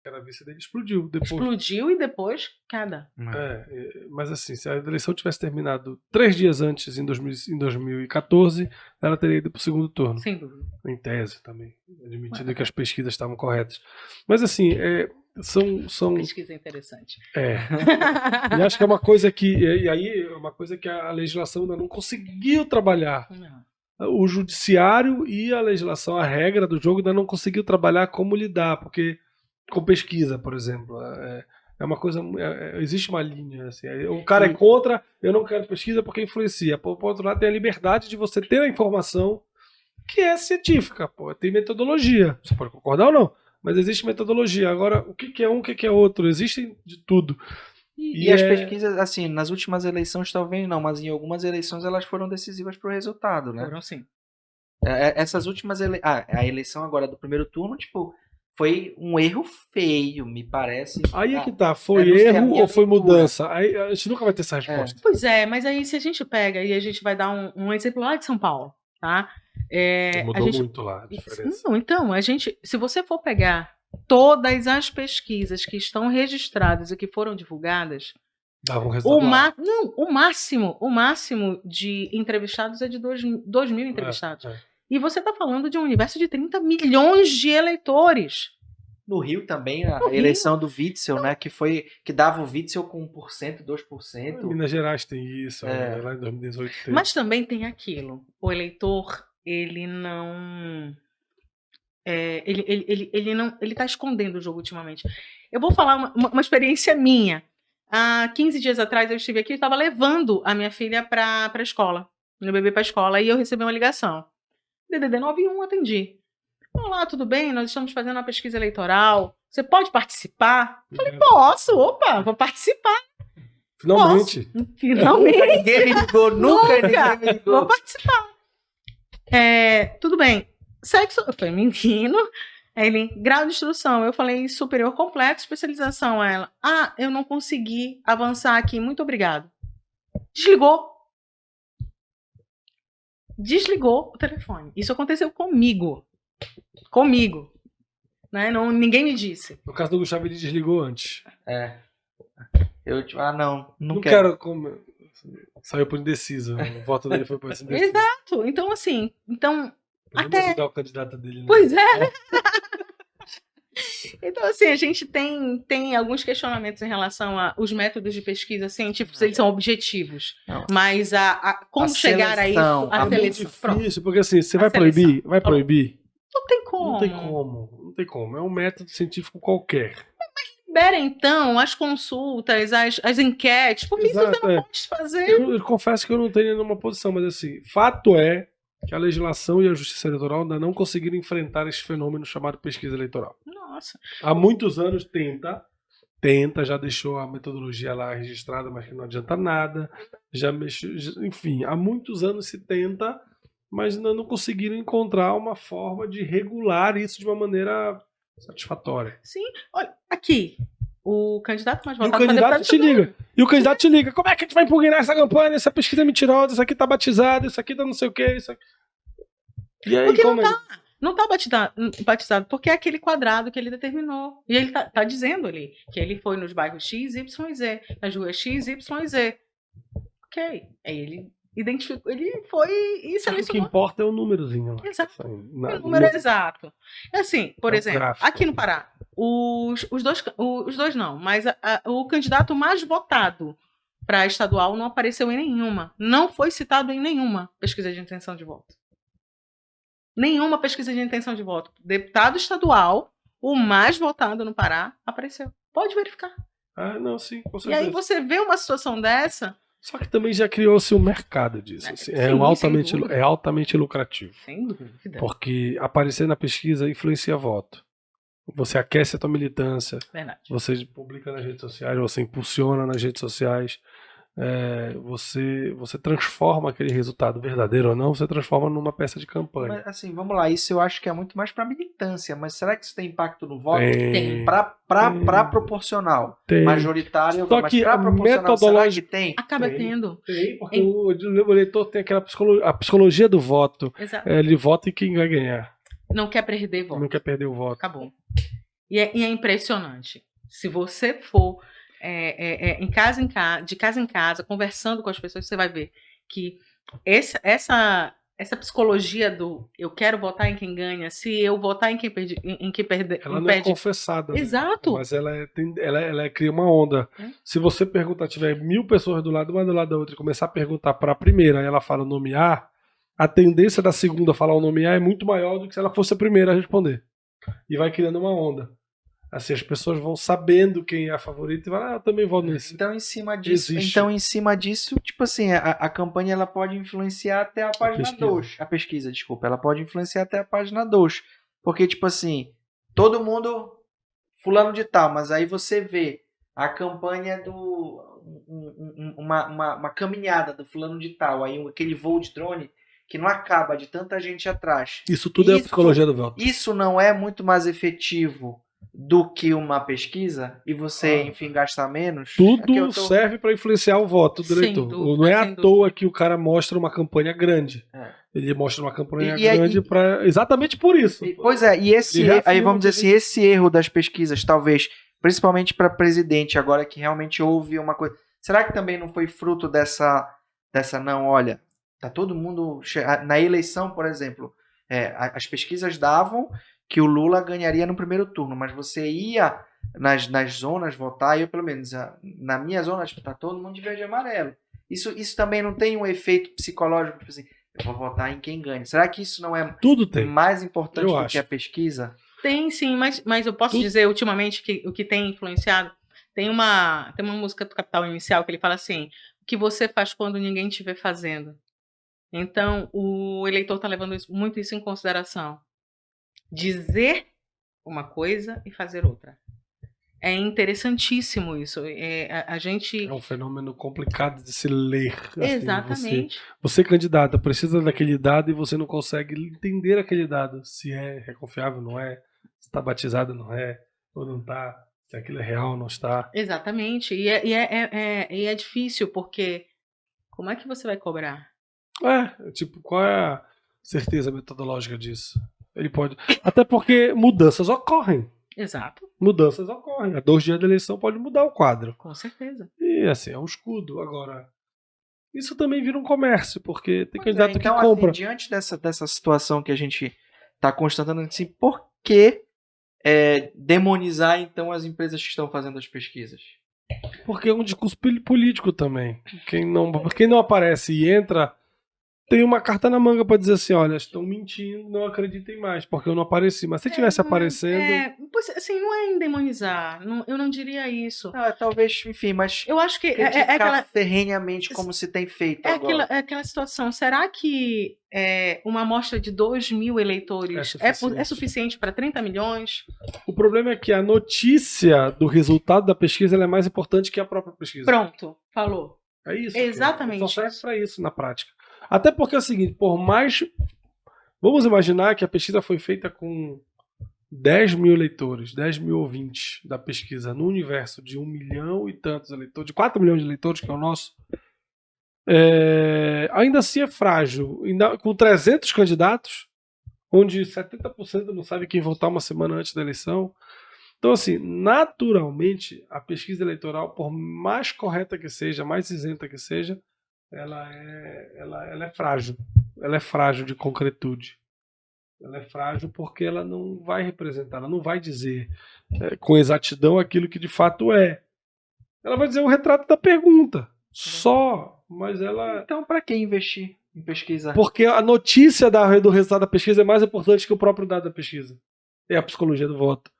Era vice dele, explodiu depois. Explodiu e depois queda. Mas assim, se a eleição tivesse terminado 3 dias antes, em 2014, ela teria ido para o segundo turno. Sem dúvida. Em tese também, admitindo que as pesquisas estavam corretas. Mas assim, são... Pesquisa interessante. E acho que é uma coisa que... E aí é uma coisa que a legislação ainda não conseguiu trabalhar. Não. O judiciário e a legislação, a regra do jogo ainda não conseguiu trabalhar como lidar, porque com pesquisa, por exemplo, é uma coisa, existe uma linha assim, o cara é contra, eu não quero pesquisa porque influencia. Por outro lado, tem a liberdade de você ter a informação que é científica, tem metodologia, você pode concordar ou não, mas existe metodologia. Agora, o que é um, o que é outro, existe de tudo. E as pesquisas, assim, nas últimas eleições talvez não, mas em algumas eleições elas foram decisivas para o resultado, né? Foram sim. Essas últimas a eleição agora do primeiro turno, tipo, foi um erro feio, me parece. Aí é que tá, foi erro ou foi mudança? Aí a gente nunca vai ter essa resposta. Pois é, mas aí se a gente pega e a gente vai dar um exemplo lá de São Paulo, tá? Mudou muito lá a diferença. Não, então, se você for pegar todas as pesquisas que estão registradas e que foram divulgadas, dava um resultado. o máximo de entrevistados é de 2 mil entrevistados. E você está falando de um universo de 30 milhões de eleitores. No Rio também, a eleição do Witzel, né? Que dava o Witzel com 1%, 2%. Em Minas Gerais tem isso, lá em 2018 tem. Mas também tem aquilo. O eleitor, ele não... ele está escondendo o jogo ultimamente. Eu vou falar uma experiência minha. Há 15 dias atrás eu estive aqui e estava levando a minha filha para a escola, meu bebê para a escola, e eu recebi uma ligação. DDD 91, atendi. Olá, tudo bem? Nós estamos fazendo uma pesquisa eleitoral. Você pode participar? Eu falei, posso. Opa, vou participar. Finalmente. Posso. Finalmente. Ninguém me ligou, nunca ninguém me ligou. Vou participar. Tudo bem. Sexo, eu falei, menino. Ele, grau de instrução. Eu falei, superior completo, especialização. Ela, eu não consegui avançar aqui. Muito obrigado. Desligou o telefone. Isso aconteceu comigo. Né? Ninguém me disse. No caso do Gustavo, ele desligou antes. Eu, não quero. Saiu por indeciso. O voto dele foi por indeciso. Exato. Então, assim. Podemos mudar o candidato dele, né? Pois é. Então, assim, a gente tem alguns questionamentos em relação aos métodos de pesquisa científicos, eles são objetivos. Não. Mas como chegar a isso? É muito difícil, porque assim, você vai proibir? Vai proibir? Não tem como. Não tem como. É um método científico qualquer. Mas libera, então, as consultas, as enquetes, porque isso você não pode fazer. Eu confesso que eu não tenho nenhuma posição, mas assim, fato é que a legislação e a justiça eleitoral ainda não conseguiram enfrentar esse fenômeno chamado pesquisa eleitoral. Nossa. Há muitos anos tenta, já deixou a metodologia lá registrada, mas que não adianta nada, enfim, há muitos anos se tenta, mas ainda não conseguiram encontrar uma forma de regular isso de uma maneira satisfatória. Sim, olha, aqui, o candidato mais votado... E o candidato te liga. E o candidato te liga. Como é que a gente vai impugnar essa campanha? Essa pesquisa é mentirosa, isso aqui tá batizado, isso aqui tá não sei o quê. Isso aqui... E aí, porque não tá batizado, porque é aquele quadrado que ele determinou. E ele tá dizendo ali que ele foi nos bairros X, Y e Z, nas ruas X, Y e Z. Ok. Aí ele identificou, ele foi e selecionou. O que importa é o númerozinho lá. Exato. O número exato. Assim, por exemplo, gráfico, aqui no Pará, os dois não, mas o candidato mais votado para estadual não apareceu em nenhuma. Não foi citado em nenhuma pesquisa de intenção de voto. Nenhuma pesquisa de intenção de voto. Deputado estadual, o mais votado no Pará, apareceu. Pode verificar. Não, sim, com certeza. E aí você vê uma situação dessa... Só que também já criou-se um mercado disso. Assim. É altamente lucrativo. Sem dúvida. Porque aparecer na pesquisa influencia voto. Você aquece a tua militância. Verdade. Você publica nas redes sociais, você impulsiona nas redes sociais. Você transforma aquele resultado verdadeiro ou não, você transforma numa peça de campanha. Mas, assim, vamos lá, isso eu acho que é muito mais para militância, mas será que isso tem impacto no voto? Tem. Para proporcional, tem. Majoritário, só mas que para proporcional, será que tem? Acaba tendo. Tem, porque o eleitor tem aquela psicologia do voto. Exato. Ele vota em quem vai ganhar. Não quer perder voto. Não quer perder o voto. Acabou. E é impressionante. Se você for de casa em casa, conversando com as pessoas, você vai ver que essa psicologia do eu quero votar em quem ganha, se eu votar em quem perde. Ela não é confessada. Exato. Né? Mas ela cria uma onda. Se você perguntar, tiver 1000 pessoas do lado, uma do lado da outra, e começar a perguntar para a primeira, e ela fala o nome A, a tendência da segunda falar o nome A é muito maior do que se ela fosse a primeira a responder. E vai criando uma onda. Assim, as pessoas vão sabendo quem é a favorita e vão, eu também vou nesse. Então, em cima disso, tipo assim, a campanha ela pode influenciar até a página 2. A pesquisa, desculpa. Ela pode influenciar até a página 2. Porque, tipo assim, todo mundo fulano de tal, mas aí você vê a campanha uma caminhada do fulano de tal, aí aquele voo de drone que não acaba de tanta gente atrás. Isso tudo é a psicologia do voto. Isso não é muito mais efetivo do que uma pesquisa e você, enfim, gastar menos? Tudo serve para influenciar o voto do eleitor. Não é à toa que o cara mostra uma campanha grande. Ele mostra uma campanha grande exatamente por isso. Pois é, e aí vamos dizer assim, esse erro das pesquisas, talvez, principalmente para presidente, agora que realmente houve uma coisa. Será que também não foi fruto dessa não, olha, tá todo mundo na eleição, por exemplo, as pesquisas davam que o Lula ganharia no primeiro turno, mas você ia nas zonas votar, eu pelo menos, na minha zona, tá todo mundo de verde e amarelo. Isso também não tem um efeito psicológico, tipo assim, eu vou votar em quem ganha. Será que isso não é mais importante do que a pesquisa? Tem sim, mas eu posso dizer ultimamente que o que tem influenciado, tem uma música do Capital Inicial que ele fala assim, o que você faz quando ninguém te vê fazendo. Então, o eleitor está levando muito isso em consideração. Dizer uma coisa e fazer outra. É interessantíssimo isso. A gente... É um fenômeno complicado de se ler. Exatamente. Assim, você candidata, precisa daquele dado e você não consegue entender aquele dado. Se é confiável, não é. Se está batizado, não é. Ou não está. Se aquilo é real, não está. Exatamente. E é difícil, porque como é que você vai cobrar? Qual é a certeza metodológica disso? Ele pode. Até porque mudanças ocorrem. Exato. Mudanças ocorrem. A 2 dias da eleição pode mudar o quadro. Com certeza. E assim, é um escudo. Agora, isso também vira um comércio, porque tem candidato que compra. Assim, diante dessa situação que a gente está constatando, assim, por que demonizar então as empresas que estão fazendo as pesquisas? Porque é um discurso político também. Quem não aparece e entra, tem uma carta na manga para dizer assim, olha, estão mentindo, não acreditem mais, porque eu não apareci. Mas se estivesse aparecendo... assim, não é endemonizar, eu não diria isso. Talvez, enfim, mas... Eu acho que aquela... ferrenhamente como se tem feito agora. Aquela situação, será que uma amostra de 2.000 eleitores é suficiente para 30 milhões? O problema é que a notícia do resultado da pesquisa ela é mais importante que a própria pesquisa. Pronto, falou. É isso. Exatamente. Só serve para isso na prática. Até porque é o seguinte, por mais... Vamos imaginar que a pesquisa foi feita com 10 mil eleitores, 10 mil ouvintes da pesquisa no universo de 1 milhão e tantos eleitores, de 4 milhões de eleitores, que é o nosso. Ainda assim é frágil. Com 300 candidatos, onde 70% não sabe quem votar uma semana antes da eleição. Então, assim, naturalmente, a pesquisa eleitoral, por mais correta que seja, mais isenta que seja, ela é frágil. Ela é frágil de concretude. Ela é frágil porque ela não vai representar, ela não vai dizer com exatidão aquilo que de fato é. Ela vai dizer o retrato da pergunta. Só. Mas ela... Então, para que investir em pesquisa? Porque a notícia do resultado da pesquisa é mais importante que o próprio dado da pesquisa. É a psicologia do voto.